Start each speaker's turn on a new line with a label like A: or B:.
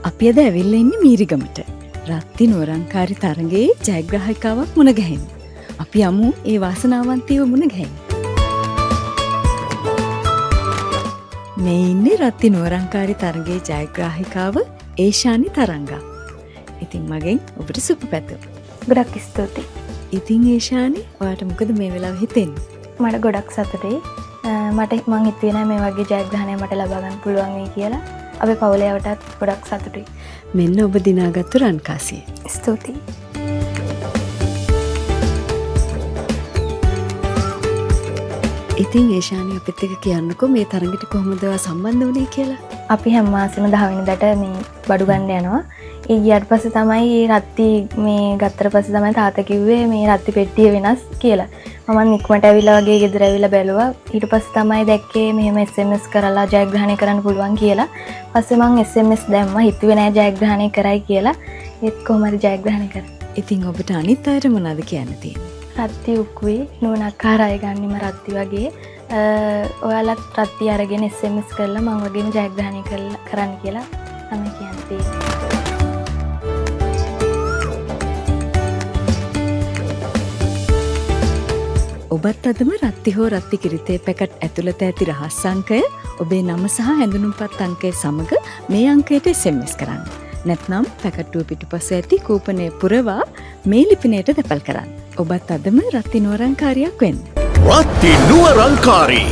A: අපි අද ඇවිල්ලා ඉන්නේ මීරිගමට. රත්ති නුවරංකාරී තරඟයේ ජයග්‍රාහිකාවක් මුණ ගැහෙන්න. අපි යමු ඒ වාසනාවන්තයව මුණ ගැහෙන්න. මේ ඉන්නේ රත්ති නුවරංකාරී තරඟයේ ජයග්‍රාහිකාව ඒෂානි තරංගා. ඉතින් මගෙන් ඔබට සුබ පැතුම්.
B: ගොඩක් ස්තුතියි.
A: ඉතින් ඒෂානි ඔයාට මොකද මේ වෙලාව හිතෙන්නේ?
B: මට ගොඩක් සතුටුයි. මං හිතුවේ නෑ මේ වගේ ජයග්‍රහණයක් මට ලබා ගන්න පුළුවන් වෙයි කියලා. අපේ පවුලේ අයටත් ගොඩක් සතුටුයි.
A: මෙන්න ඔබ දිනාගත්තු රන්කාසිය.
B: ස්තුතියි.
A: ඉතින් ඒෂානි අපිත් එක්ක කියන්නකෝ මේ තරඟට කොහොමද ඔයා සම්බන්ධ වුණේ කියලා?
B: අපි හැම මාසෙම 10 වෙනිදාට මේ බඩු ගන්න යනවා. ඒ ගියාට පස්සේ තමයි රත්ති මේ ගත්තට පස්සේ තමයි තාත්තා කිව්වේ මේ රත්ති පෙට්ටිය වෙනස් කියලා. මම නික්මට ඇවිල්ලා වගේ ගෙදර ඇවිල්ලා බැලුවා. ඊට පස්සේ තමයි දැක්කේ මෙහෙම SMS කරලා ජයග්‍රහණය කරන්න පුළුවන් කියලා. පස්සේ මම SMS දැම්මා. හිතුවේ නෑ ජයග්‍රහණය කරයි කියලා. ඒත් කොහොම හරි ජයග්‍රහණය කරා.
A: ඉතින් ඔබට අනිත් අයට මොනවද කියන්න තියෙන්නේ?
B: රත්ති උක්කුවේ නුවණක්කාරය ගන්නෙම රත්ති වගේ. ඔයාලත් රත්ති අරගෙන SMS කරලා මම වගේම ජයග්‍රහණය කරන්න කියලා තමයි කියන්නේ.
A: ඔබත් අදම රත්ති හෝ රත්ති කිරිතේ පැකට් ඇතුළත ඇති රහස් අංකය ඔබේ නම සහ හැඳුනුම්පත් අංකය සමග මේ අංකයට SMS කරන්න. නැත්නම් පැකට්ටුව පිටුපස ඇති කූපනය පුරවා මේ ලිපිනයට දැපල් කරන්න. ඔබත් අදම රත්ති නුවරංකාරියක් වෙන්න.
C: රත්ති නුවරංකාරී